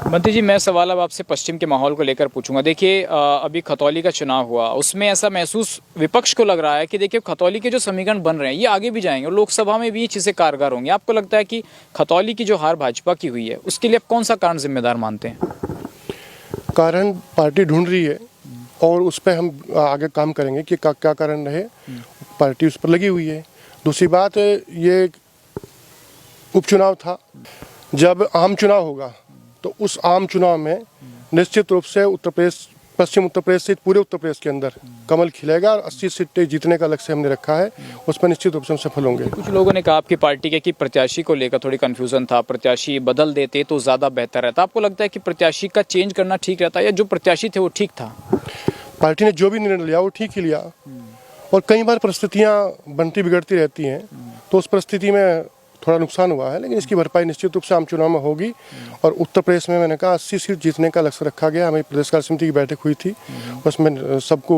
मंत्री जी, मैं सवाल अब आपसे पश्चिम के माहौल को लेकर पूछूंगा। देखिए, अभी खतौली का चुनाव हुआ, उसमें ऐसा महसूस विपक्ष को लग रहा है कि देखिए खतौली के जो समीकरण बन रहे हैं ये आगे भी जाएंगे और लोकसभा में भी ये चीज़ें कारगर होंगी। आपको लगता है कि खतौली की जो हार भाजपा की हुई है उसके लिए आप कौन सा कारण जिम्मेदार मानते हैं? कारण पार्टी ढूंढ रही है और उस पर हम आगे काम करेंगे कि क्या कारण रहे। पार्टी उस पर लगी हुई है। दूसरी बात, ये उपचुनाव था। जब आम चुनाव होगा तो उस आम चुनाव में निश्चित रूप से पश्चिम उत्तर प्रदेश सहित पूरे उत्तर प्रदेश के अंदर कमल खिलेगा और 80 सीटें जीतने का लक्ष्य हमने रखा है। उस पर निश्चित रूप से हम सफल होंगे। कुछ लोगों ने कहा आपकी पार्टी के कि प्रत्याशी को लेकर थोड़ी कंफ्यूजन था, प्रत्याशी बदल देते तो ज़्यादा बेहतर रहता। आपको लगता है कि प्रत्याशी का चेंज करना ठीक रहता या जो प्रत्याशी थे वो ठीक था? पार्टी ने जो भी निर्णय लिया वो ठीक ही लिया और कई बार परिस्थितियाँ बनती बिगड़ती रहती हैं, तो उस परिस्थिति में थोड़ा नुकसान हुआ है, लेकिन इसकी भरपाई निश्चित रूप से आम चुनाव में होगी। और उत्तर प्रदेश में मैंने कहा 80 सीट जीतने का लक्ष्य रखा गया। हमारी प्रदेश कार्य समिति की बैठक हुई थी, उसमें सबको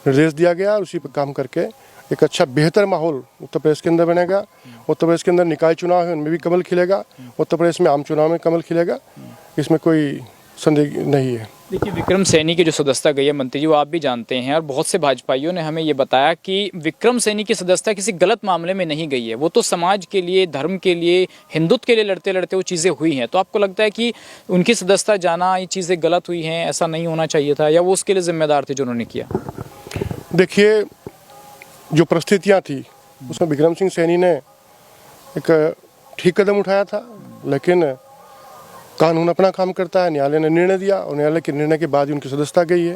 निर्देश दिया गया और उसी पर काम करके एक अच्छा बेहतर माहौल उत्तर प्रदेश के अंदर बनेगा। उत्तर प्रदेश के अंदर निकाय चुनाव है, उनमें भी कमल खिलेगा। उत्तर प्रदेश में आम चुनाव में कमल खिलेगा, इसमें कोई संदेह नहीं है। देखिए, विक्रम सैनी की जो सदस्यता गई है मंत्री जी, वो आप भी जानते हैं और बहुत से भाजपाइयों ने हमें ये बताया कि विक्रम सैनी की सदस्यता किसी गलत मामले में नहीं गई है। वो तो समाज के लिए, धर्म के लिए, हिंदुत्व के लिए लड़ते लड़ते वो चीज़ें हुई हैं। तो आपको लगता है कि उनकी सदस्यता जाना ये चीज़ें गलत हुई हैं, ऐसा नहीं होना चाहिए था, या वो उसके लिए जिम्मेदार थे जो उन्होंने किया? देखिए, जो परिस्थितियाँ थी उसमें विक्रम सिंह सैनी ने एक ठीक कदम उठाया था, लेकिन कानून अपना काम करता है। न्यायालय ने निर्णय दिया और न्यायालय के निर्णय के बाद ही उनकी सदस्यता गई है।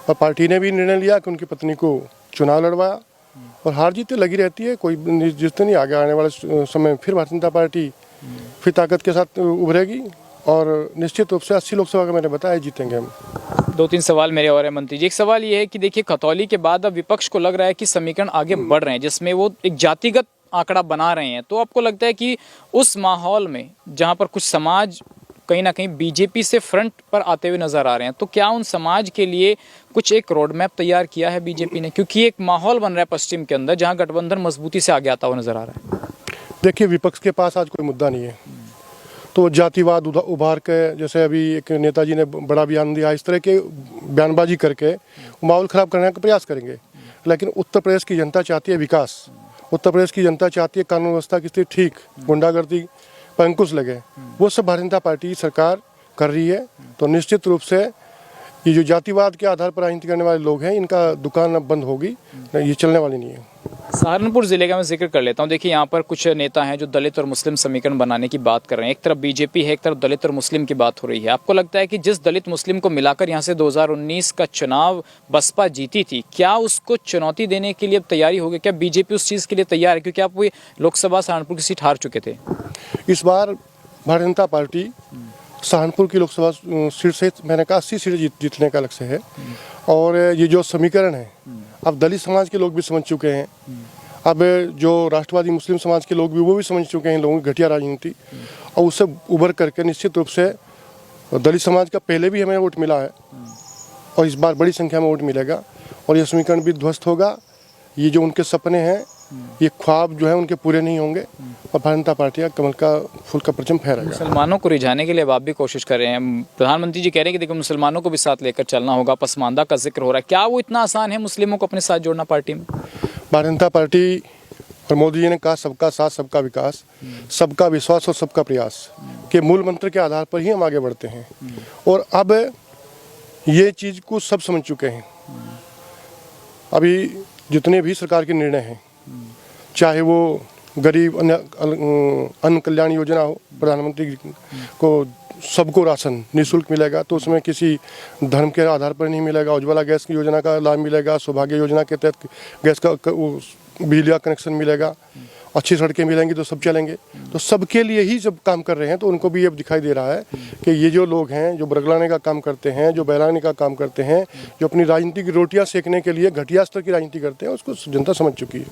और पार्टी ने भी निर्णय लिया कि उनकी पत्नी को चुनाव लड़वाया और हार जीत लगी रहती है। कोई जितने नहीं, आगे आने वाले समय फिर भारतीय जनता पार्टी फिर ताकत के साथ उभरेगी और निश्चित रूप से 80 लोकसभा का मैंने बताया जीतेंगे हम। 2-3 सवाल मेरे और है मंत्री जी। एक सवाल ये है कि देखिए, खतौली के बाद अब विपक्ष को लग रहा है कि समीकरण आगे बढ़ रहे हैं जिसमें वो एक जातिगत आंकड़ा बना रहे हैं। तो आपको लगता है कि उस माहौल में जहाँ पर कुछ समाज कहीं ना कहीं बीजेपी से फ्रंट पर आते हुए नजर आ रहे हैं, तो क्या उन समाज के लिए कुछ एक रोड मैप तैयार किया है बीजेपी ने? क्योंकि एक माहौल बन रहा है पश्चिम के अंदर जहां गठबंधन मजबूती से आगे आता हुआ नजर आ रहा है। देखिए, विपक्ष के पास आज कोई मुद्दा नहीं है, तो जातिवाद उभार के, जैसे अभी एक नेताजी ने बड़ा बयान दिया, इस तरह के बयानबाजी करके माहौल खराब करने का प्रयास करेंगे। लेकिन उत्तर प्रदेश की जनता चाहती है विकास। उत्तर प्रदेश की जनता चाहती है कानून व्यवस्था की स्थिति ठीक, गुंडागर्दी पर अंकुश लगे। वो सब भारतीय जनता पार्टी सरकार कर रही है। तो निश्चित रूप से ये जो जातिवाद के आधार पर राजनीति करने वाले लोग हैं, इनका दुकान अब बंद होगी, ये चलने वाली नहीं है। सहारनपुर जिले का मैं जिक्र कर लेता हूं। देखिए, यहाँ पर कुछ नेता हैं जो दलित और मुस्लिम समीकरण बनाने की बात कर रहे हैं। एक तरफ बीजेपी है, एक तरफ दलित और मुस्लिम की बात हो रही है। आपको लगता है कि जिस दलित मुस्लिम को मिलाकर यहाँ से 2019 का चुनाव बसपा जीती थी, क्या उसको चुनौती देने के लिए अब तैयारी होगी? क्या बीजेपी उस चीज़ के लिए तैयार है? क्योंकि आप वो लोकसभा सहारनपुर की सीट हार चुके थे। इस बार भारतीय जनता पार्टी सहारनपुर की लोकसभा सीट से मैंने कहा 80 सीटें जीतने का लक्ष्य है। और ये जो समीकरण है, अब दलित समाज के लोग भी समझ चुके हैं, अब जो राष्ट्रवादी मुस्लिम समाज के लोग भी वो भी समझ चुके हैं लोगों की घटिया राजनीति, और उससे उभर करके निश्चित रूप से दलित समाज का पहले भी हमें वोट मिला है और इस बार बड़ी संख्या में वोट मिलेगा और ये समीकरण भी ध्वस्त होगा। ये जो उनके सपने हैं, ये ख्वाब जो है उनके पूरे नहीं होंगे और भारतीय जनता पार्टी कमल का फूल का परचम फहराएगा। मुसलमानों को रिझाने के लिए अब आप भी कोशिश कर रहे हैं। प्रधानमंत्री जी कह रहे हैं कि देखो, मुसलमानों को भी साथ लेकर चलना होगा, पसमानदा का जिक्र हो रहा है। क्या वो इतना आसान है मुस्लिमों को अपने साथ जोड़ना पार्टी में? भारतीय जनता पार्टी और मोदी जी ने कहा सबका साथ, सबका विकास, सबका विश्वास और सबका प्रयास के मूल मंत्र के आधार पर ही हम आगे बढ़ते हैं। और अब ये चीज़ को सब समझ चुके हैं। अभी जितने भी सरकार के निर्णय हैं, चाहे वो गरीब अन्न कल्याण योजना हो, प्रधानमंत्री को सबको राशन निःशुल्क मिलेगा, तो उसमें किसी धर्म के आधार पर नहीं मिलेगा। उज्ज्वला गैस की योजना का लाभ मिलेगा, सौभाग्य योजना के तहत गैस का बिजली का कनेक्शन मिलेगा, अच्छी सड़कें मिलेंगी तो सब चलेंगे। तो सबके लिए ही जब काम कर रहे हैं तो उनको भी अब दिखाई दे रहा है कि ये जो लोग हैं जो बरगलाने का काम करते हैं, जो बहलाने का काम करते हैं, जो अपनी राजनीति की रोटियां सेकने के लिए घटिया स्तर की राजनीति करते हैं, उसको जनता समझ चुकी है।